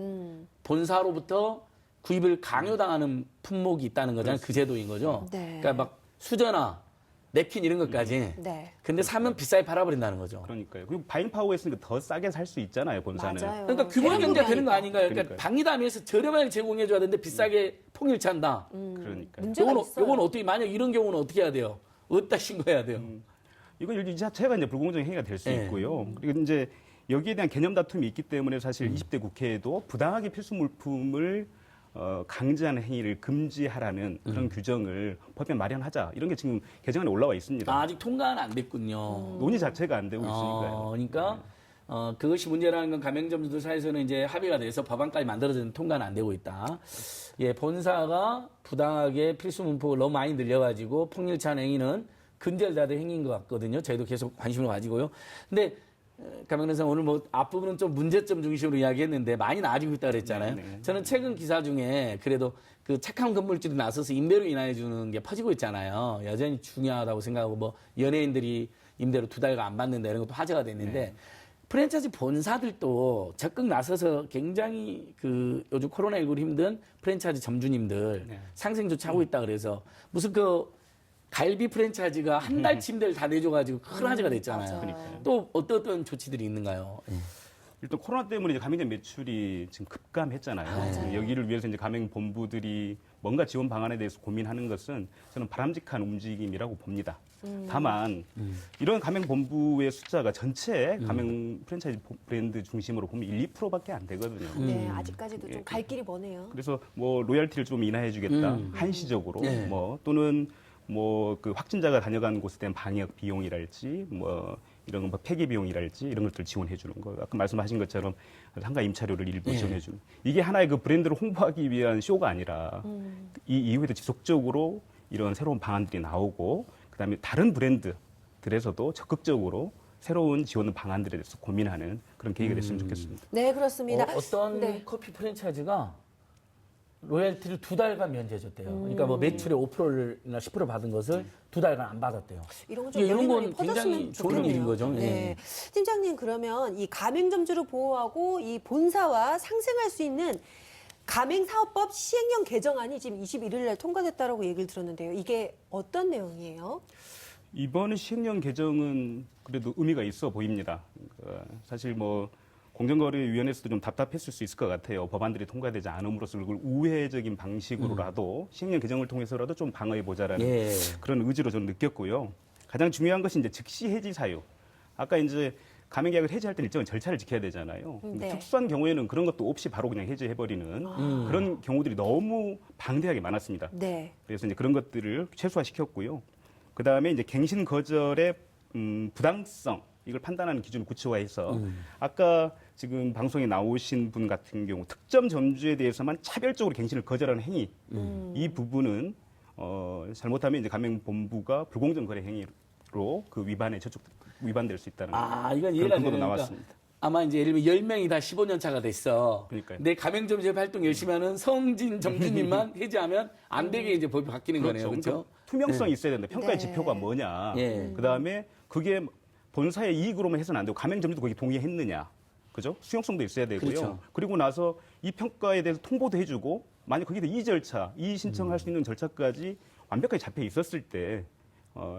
본사로부터 구입을 강요당하는 품목이 있다는 거잖아요. 그 제도인 거죠. 네. 그러니까 막 수저나 냅킨 이런 것까지. 네. 근데 사면 비싸게 팔아버린다는 거죠. 그러니까요. 그리고 바잉파워가 있으니까 더 싸게 살 수 있잖아요, 본사는. 맞아요. 그러니까 규모의 경제가 되는 거 아닌가요? 그러니까 그러니까요. 방위담에서 저렴하게 제공해줘야 되는데 비싸게 통일찬다. 그러니까요. 문제가 있어요. 요건 어떻게, 만약 이런 경우는 어떻게 해야 돼요? 어디다 신고해야 돼요? 이건 이 자체가 이제 불공정 행위가 될 수 네. 있고요. 그리고 이제 여기에 대한 개념 다툼이 있기 때문에 사실 20대 국회에도 부당하게 필수 물품을 강제하는 행위를 금지하라는 그런 규정을 법에 마련하자 이런 게 지금 개정안에 올라와 있습니다. 아직 통과는 안 됐군요. 논의 자체가 안 되고 있으니까요. 그러니까 그것이 문제라는 건 가맹점주들 사이에서는 이제 합의가 돼서 법안까지 만들어졌는데 통과는 안 되고 있다. 예, 본사가 부당하게 필수 문법을 너무 많이 늘려가지고 폭력찬 행위는 근절돼야 될 행위인 것 같거든요. 저희도 계속 관심을 가지고요. 근데 가명대상 오늘 뭐 앞부분은 좀 문제점 중심으로 이야기했는데 많이 나아지고 있다 그랬잖아요. 네. 저는 최근 기사 중에 그래도 그 착한 건물주들이 나서서 임대료 인하해 주는 게 퍼지고 있잖아요. 여전히 중요하다고 생각하고 뭐 연예인들이 임대료 2달간 안 받는다 이런 것도 화제가 됐는데 프랜차이즈 본사들도 적극 나서서 굉장히 그 요즘 코로나19로 힘든 프랜차이즈 점주님들 상생 조치하고 있다 그래서 무슨 그 갈비 프랜차이즈가 한 달 침대를 다 내줘가지고 큰 화제가 됐잖아요. 맞아요. 또 어떤 조치들이 있는가요? 일단 코로나 때문에 이제 가맹점 매출이 지금 급감했잖아요. 여기를 위해서 이제 가맹 본부들이 뭔가 지원 방안에 대해서 고민하는 것은 저는 바람직한 움직임이라고 봅니다. 다만 이런 가맹 본부의 숫자가 전체 가맹 프랜차이즈 브랜드 중심으로 보면 1~2%밖에 안 되거든요. 네, 아직까지도 좀 갈 길이 머네요. 그래서 뭐 로열티를 좀 인하해주겠다 한시적으로 네. 뭐 또는 뭐 그 확진자가 다녀간 곳에 대한 방역 비용이랄지 뭐 이런 뭐 폐기 비용이랄지 이런 것들 지원해 주는 거. 아까 말씀하신 것처럼 상가 임차료를 일부 지원해 주는. 이게 하나의 그 브랜드를 홍보하기 위한 쇼가 아니라 이 이후에도 지속적으로 이런 새로운 방안들이 나오고 그다음에 다른 브랜드들에서도 적극적으로 새로운 지원 방안들에 대해서 고민하는 그런 계기가 됐으면 좋겠습니다. 네, 그렇습니다. 어떤 네. 커피 프랜차이즈가 로열티를 2달간 면제해줬대요. 그러니까 뭐 매출의 5%나 10% 받은 것을 2달간 안 받았대요. 이런 건좀 이런 널리 건 퍼졌으면 굉장히 좋은 좋겠네요. 일인 거죠. 네. 예. 팀장님, 그러면 이 가맹점주를 보호하고 이 본사와 상생할 수 있는 가맹사업법 시행령 개정안이 지금 21일 날 통과됐다라고 얘기를 들었는데요. 이게 어떤 내용이에요? 이번 시행령 개정은 그래도 의미가 있어 보입니다. 사실 뭐 공정거래위원회에서도 좀 답답했을 수 있을 것 같아요. 법안들이 통과되지 않음으로써 그걸 우회적인 방식으로라도 시행령 개정을 통해서라도 좀 방어해보자라는 예. 그런 의지로 저는 느꼈고요. 가장 중요한 것이 이제 즉시 해지 사유. 아까 이제 가맹계약을 해지할 때는 일정한 절차를 지켜야 되잖아요. 근데 네. 특수한 경우에는 그런 것도 없이 바로 그냥 해지해버리는 그런 경우들이 너무 방대하게 많았습니다. 네. 그래서 이제 그런 것들을 최소화시켰고요. 그 다음에 이제 갱신 거절의 부당성 이걸 판단하는 기준을 구체화해서 아까 지금 방송에 나오신 분 같은 경우 특정 점주에 대해서만 차별적으로 갱신을 거절하는 행위 이 부분은 잘못하면 이제 가맹본부가 불공정 거래 행위로 그 위반에 위반될 수 있다는 이건 이해가 근거도 되니까 나왔습니다. 아마 이제 예를 들면 10명이 다 15년 차가 됐어. 그러니까요. 내 가맹점주 활동 열심히 하는 성진 점주님만 해지하면 안 되게 이제 법이 바뀌는 거네요. 그렇죠? 투명성이 있어야 된다. 평가의 네. 지표가 뭐냐. 예. 그다음에 그게 본사의 이익으로만 해서는 안 되고 가맹점주도 거기 동의했느냐. 그죠? 수용성도 있어야 되고요. 그렇죠. 그리고 나서 이 평가에 대해서 통보도 해주고 만약 거기다 이의 절차, 이의 신청할 수 있는 절차까지 완벽하게 잡혀 있었을 때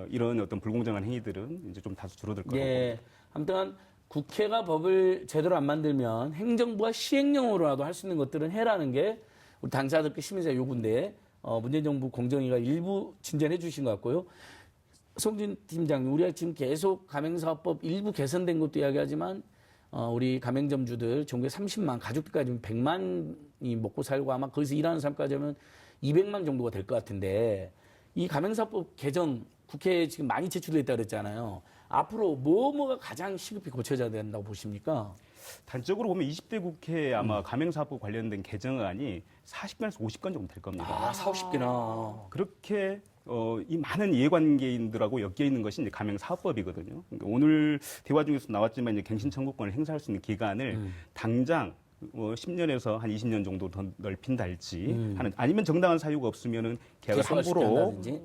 이런 어떤 불공정한 행위들은 이제 좀 다소 줄어들 거라고 봅니다. 예. 아무튼 국회가 법을 제대로 안 만들면 행정부가 시행령으로라도 할 수 있는 것들은 해라는 게 우리 당사자들 시민사 요구인데 문재인 정부 공정위가 일부 진전해 주신 것 같고요. 송진 팀장님, 우리가 지금 계속 가맹사업법 일부 개선된 것도 이야기하지만 우리 가맹점주들 전국에 30만, 가족들까지 100만이 먹고 살고 아마 거기서 일하는 사람까지 하면 200만 정도가 될 것 같은데 이 가맹사업법 개정 국회에 지금 많이 제출돼 있다고 그랬잖아요. 앞으로 뭐가 가장 시급히 고쳐져야 된다고 보십니까? 단적으로 보면 20대 국회에 아마 가맹사업법 관련된 개정안이 40건에서 50건 정도 될 겁니다. 40개나. 그렇게 이 많은 이해관계인들하고 엮여 있는 것이 이제 가맹사업법이거든요. 그러니까 오늘 대화 중에서 나왔지만 이제 갱신 청구권을 행사할 수 있는 기간을 당장 10년에서 한 20년 정도 더 넓힌달지 하는 아니면 정당한 사유가 없으면은 계약을 개수화시켜 함부로 한다든지.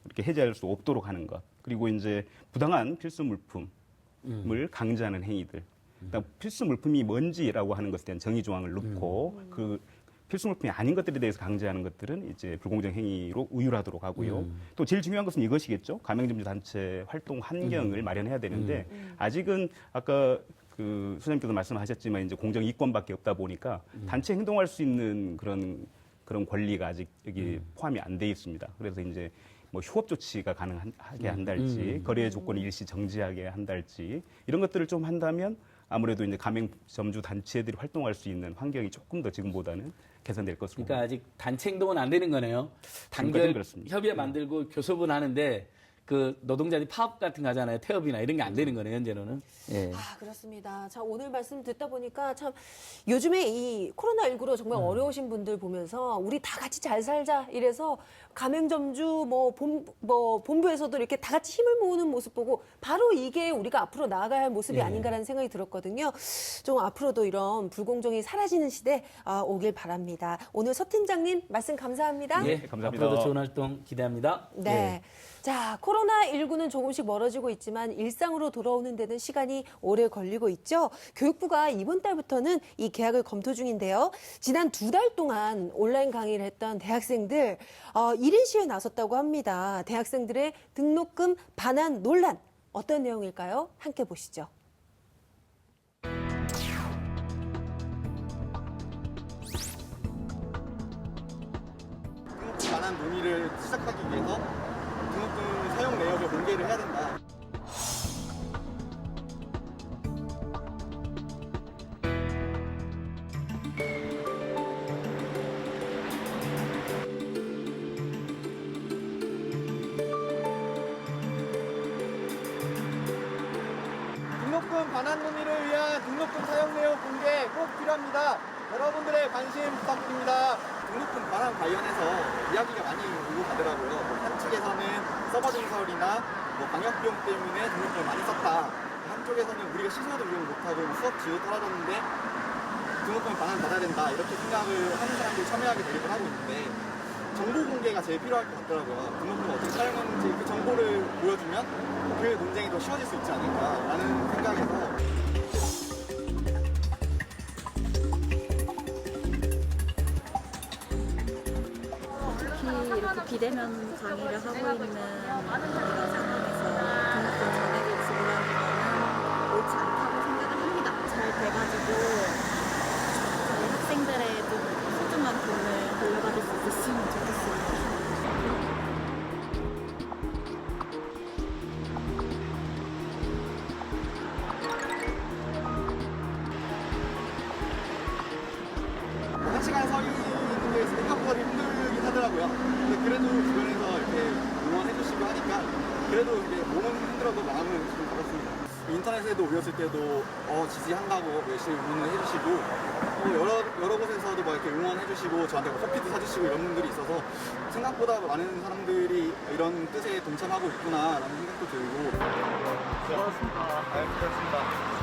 이렇게 해지할 수 없도록 하는 것. 그리고 이제 부당한 필수 물품을 강제하는 행위들. 그다음 필수 물품이 뭔지라고 하는 것에 대한 정의 조항을 넣고 그 필수 물품이 아닌 것들에 대해서 강제하는 것들은 이제 불공정 행위로 의율하도록 하고요. 또 제일 중요한 것은 이것이겠죠. 가맹점주 단체 활동 환경을 마련해야 되는데 아직은 아까 그 소장님께서 말씀하셨지만 이제 공정 이권밖에 없다 보니까 단체 행동할 수 있는 그런 권리가 아직 여기 포함이 안 돼 있습니다. 그래서 이제 뭐 휴업 조치가 가능하게 한달지 거래 조건을 일시 정지하게 한달지 이런 것들을 좀 한다면 아무래도 이제 가맹점주 단체들이 활동할 수 있는 환경이 조금 더 지금보다는 개선될 것으로. 그러니까 아직 단체 행동은 안 되는 거네요. 지금까지는 단결 그렇습니다. 협의회 만들고 교섭은 하는데 그 노동자들이 파업 같은 거 하잖아요. 태업이나 이런 게 안 되는 거네요, 현재로는. 예. 아, 그렇습니다. 자, 오늘 말씀 듣다 보니까 참 요즘에 이 코로나19로 정말 어려우신 분들 보면서 우리 다 같이 잘 살자 이래서 가맹점주 본부에서도 이렇게 다 같이 힘을 모으는 모습 보고 바로 이게 우리가 앞으로 나아가야 할 모습이 예. 아닌가라는 생각이 들었거든요. 좀 앞으로도 이런 불공정이 사라지는 시대 오길 바랍니다. 오늘 서 팀장님 말씀 감사합니다. 예, 감사합니다. 앞으로도 좋은 활동 기대합니다. 네. 자, 코로나19는 조금씩 멀어지고 있지만 일상으로 돌아오는 데는 시간이 오래 걸리고 있죠. 교육부가 이번 달부터는 이 계약을 검토 중인데요. 지난 2달 동안 온라인 강의를 했던 대학생들 1인 시위에 나섰다고 합니다. 대학생들의 등록금 반환 논란 어떤 내용일까요? 함께 보시죠. 등록금 반환 논의를 시작하기 위해서 등록금 사용 내역을 공개를 해야 된다. 등록금 반환 논의를 위한 등록금 사용 내역 공개 꼭 필요합니다. 여러분들의 관심 부탁드립니다. 등록금 반환 관련해서 이야기가 많이 오고 가더라고요. 한측에서는 서버 증설이나 방역 비용 때문에 등록금을 많이 썼다. 한쪽에서는 우리가 시소도 이용 못하고 수업 지도 떨어졌는데 등록금 반환 받아야 된다. 이렇게 생각을 하는 사람들이 첨예하게 대립을 하고 있는데 정보 공개가 제일 필요할 것 같더라고요. 등록금을 어떻게 사용하는지 그 정보를 보여주면 그 논쟁이 더 쉬워질 수 있지 않을까라는 생각에서 특히 이렇게 비대면 강의를 하고 있는 이런 상황에서 등록금 전액을 지불하는 거는 옳지 않다고 생각을 합니다. 잘 돼가지고 저희 학생들의 좀 소중한 돈을 돌려받을 수 있었으면 좋겠습니다. 한 시간 서 있는 게 생각보다 힘들긴 하더라고요. 근데 그래도 주변에서 이렇게 응원해주시고 하니까 그래도 이게 몸은 힘들어도 마음은 좀 가볍습니다. 인터넷에도 올렸을 때도 지지한다고 열심히 응원을 해주시고 여러 곳에서도 막 이렇게 응원해주시고 저한테 커피도 사주시고 이런 분들이 있어서 생각보다 많은 사람들이 이런 뜻에 동참하고 있구나라는 생각도 들고. 고맙습니다. 고맙습니다.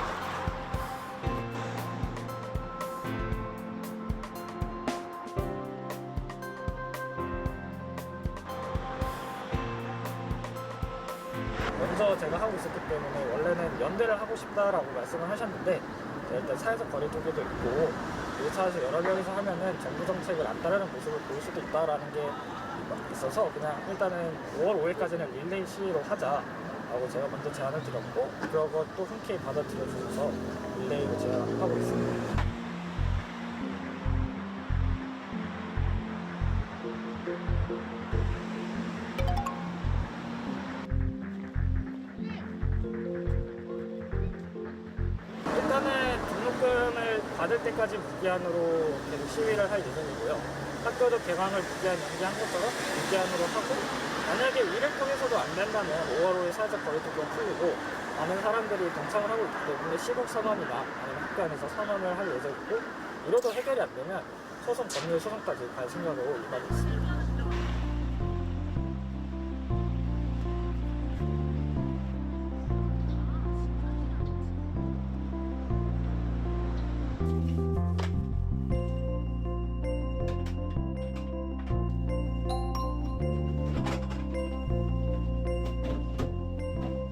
먼저 제가 하고 있었기 때문에 원래는 연대를 하고 싶다라고 말씀을 하셨는데 일단 사회적 거리 두기도 있고 1차에서 여러 명이서 하면은 정부 정책을 안 따르는 모습을 보일 수도 있다라는 게 있어서 그냥 일단은 5월 5일까지는 릴레이 시위로 하자라고 제가 먼저 제안을 드렸고 그러고 또 흔쾌히 받아들여 주셔서 릴레이로 제안하고 있습니다. 일단은 등록금을 받을 때까지 무기한으로 계속 시위를 할 예정이고요. 학교도 개강을 무기한 연기한 것처럼 무기한으로 하고 만약에 이를 통해서도 안 된다면 5월 5일 사회적 거리두기가 풀리고 많은 사람들이 동참을 하고 있기 때문에 시국 선언이나 아니면 학교 안에서 선언을 할 예정이고 이러도 해결이 안 되면 법률 소송까지 갈 생각으로 임하고 있습니다.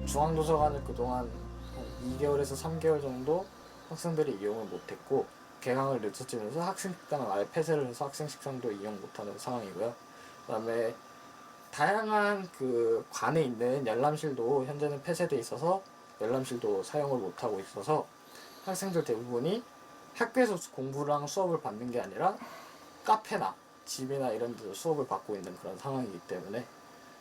중앙도서관을 그동안 2개월에서 3개월 정도 학생들이 이용을 못했고 개강을 늦춰지면서 학생식당을 아예 폐쇄를 해서 학생식당도 이용 못하는 상황이고요. 그다음에 다양한 그 관에 있는 열람실도 현재는 폐쇄돼 있어서 열람실도 사용을 못하고 있어서 학생들 대부분이 학교에서 공부랑 수업을 받는 게 아니라 카페나 집이나 이런 데서 수업을 받고 있는 그런 상황이기 때문에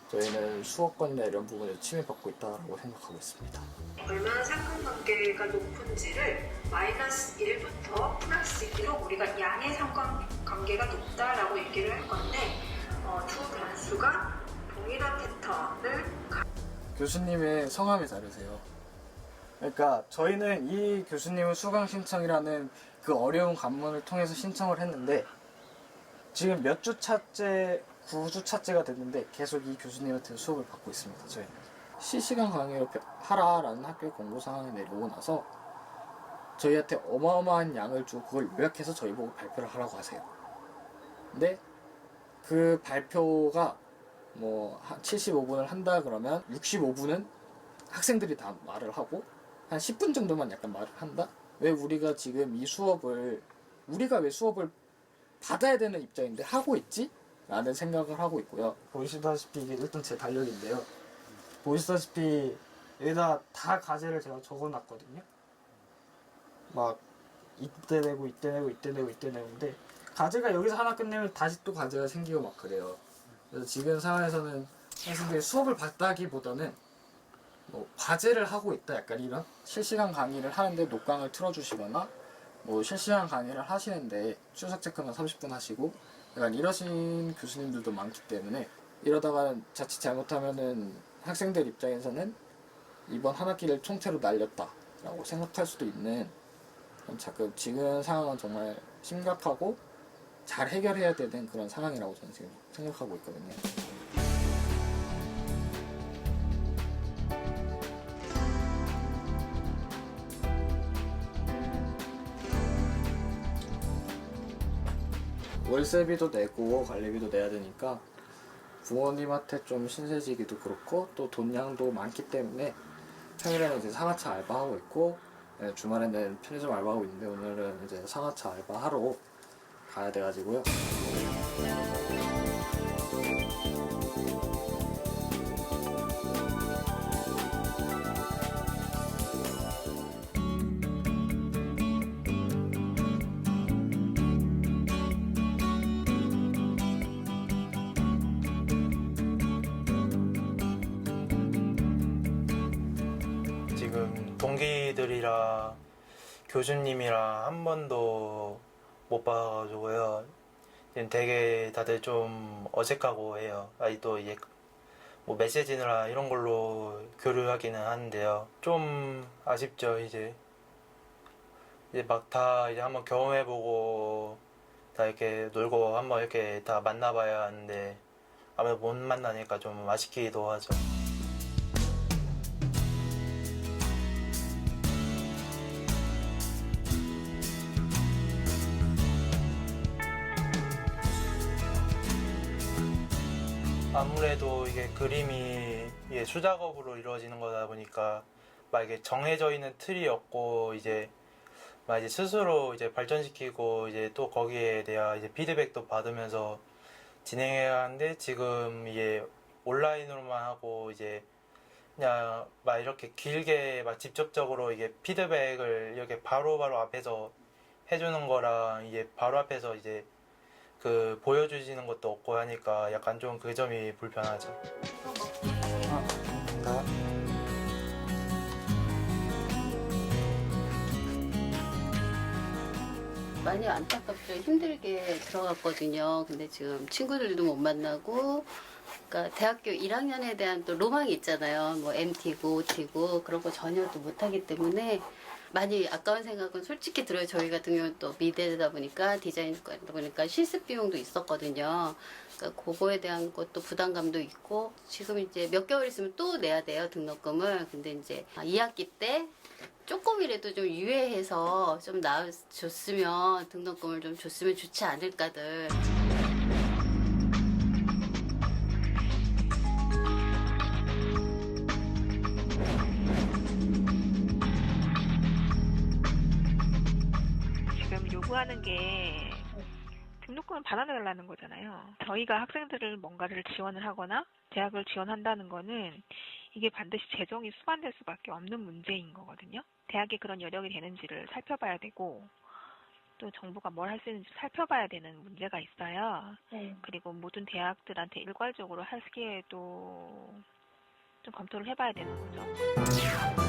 저희는 수업권이나 이런 부분에 침해받고 있다고 생각하고 있습니다. 얼마나 상관관계가 높은지를 마이너스 1부터 플러스 2로 우리가 양의 상관관계가 높다라고 얘기를 할 건데 두 변수가 동일한 패턴을 교수님의 성함이 다르세요. 그러니까 저희는 이 교수님은 수강 신청이라는 그 어려운 관문을 통해서 신청을 했는데 지금 몇 주 차째, 9주 차째가 됐는데 계속 이 교수님한테 수업을 받고 있습니다. 저희는 실시간 강의를 하라라는 학교의 공고사항이 내려오고 나서 저희한테 어마어마한 양을 주고 그걸 요약해서 저희 보고 발표를 하라고 하세요. 근데 그 발표가 뭐 한 75분을 한다 그러면 65분은 학생들이 다 말을 하고 한 10분 정도만 약간 말을 한다? 왜 우리가 지금 이 수업을 우리가 왜 수업을 받아야 되는 입장인데 하고 있지? 라는 생각을 하고 있고요. 보시다시피 이게 일단 제 달력인데요. 보시다시피 여기다 다 과제를 제가 적어놨거든요. 막 이때 내고 이때 내고 이때 내고 이때 내고인데 과제가 여기서 하나 끝내면 다시 또 과제가 생기고 막 그래요. 그래서 지금 상황에서는 학생들이 수업을 받다기보다는 뭐 과제를 하고 있다 약간 이런 실시간 강의를 하는데 녹강을 틀어주시거나 뭐 실시간 강의를 하시는데 출석 체크만 30분 하시고 약간 이러신 교수님들도 많기 때문에 이러다가 자칫 잘못하면은 학생들 입장에서는 이번 한 학기를 통째로 날렸다라고 생각할 수도 있는 자꾸 지금 상황은 정말 심각하고 잘 해결해야 되는 그런 상황이라고 저는 지금 생각하고 있거든요. 월세비도 내고 관리비도 내야 되니까 부모님한테 좀 신세지기도 그렇고 또 돈량도 많기 때문에 평일에는 이제 상하차 알바하고 있고 주말에는 편의점 알바하고 있는데 오늘은 이제 상하차 알바하러 가야 돼가지고요. 지금 동기들이랑 교수님이랑 한 번도 못 봐가지고요. 지금 되게 다들 좀 어색하고 해요. 또 이제 뭐 메시지나 이런 걸로 교류하기는 하는데요. 좀 아쉽죠. 이제 막 다 이제 한번 경험해보고 다 이렇게 놀고 한번 이렇게 다 만나봐야 하는데 아무래도 못 만나니까 좀 아쉽기도 하죠. 아무래도 이게 그림이 이게 수작업으로 이루어지는 거다 보니까 막 이게 정해져 있는 틀이 없고 이제 막 이제 스스로 이제 발전시키고 이제 또 거기에 대한 이제 피드백도 받으면서 진행해야 하는데 지금 이게 온라인으로만 하고 이제 그냥 막 이렇게 길게 막 직접적으로 이게 피드백을 이렇게 바로바로 앞에서 해주는 거랑 이게 바로 앞에서 이제 그 보여주시는 것도 없고 하니까 약간 좀 그 점이 불편하죠. 많이 안타깝죠. 힘들게 들어갔거든요. 근데 지금 친구들도 못 만나고, 그러니까 대학교 1학년에 대한 또 로망이 있잖아요. 뭐 MT고 OT고 그런 거 전혀 또 못하기 때문에 많이 아까운 생각은 솔직히 들어요. 저희 같은 경우는 또 미대다 보니까 디자인과다 보니까 실습 비용도 있었거든요. 그러니까 그거에 대한 것도 부담감도 있고 지금 이제 몇 개월 있으면 또 내야 돼요. 등록금을. 근데 이제 2학기 때 조금이라도 좀 유예해서 좀 나아줬으면 등록금을 좀 줬으면 좋지 않을까들. 지금 요구하는 게 등록금을 받아내달라는 거잖아요. 저희가 학생들을 뭔가를 지원을 하거나 대학을 지원한다는 거는 이게 반드시 재정이 수반될 수밖에 없는 문제인 거거든요. 대학에 그런 여력이 되는지를 살펴봐야 되고 또 정부가 뭘 할 수 있는지 살펴봐야 되는 문제가 있어요. 그리고 모든 대학들한테 일괄적으로 하기에도 좀 검토를 해봐야 되는 거죠.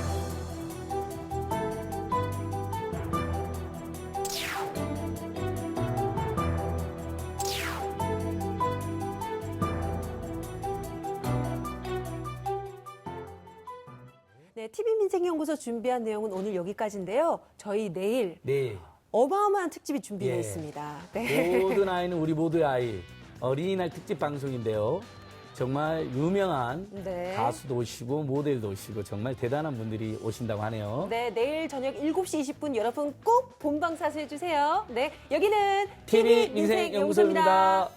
네, TV민생연구소 준비한 내용은 오늘 여기까지인데요. 저희 내일 네. 어마어마한 특집이 준비되어 예. 있습니다. 네. 모든 아이는 우리 모두의 아이. 어린이날 특집 방송인데요. 정말 유명한 네. 가수도 오시고 모델도 오시고 정말 대단한 분들이 오신다고 하네요. 네, 내일 저녁 7시 20분 여러분 꼭 본방사수 해주세요. 네, 여기는 TV 민생연구소입니다.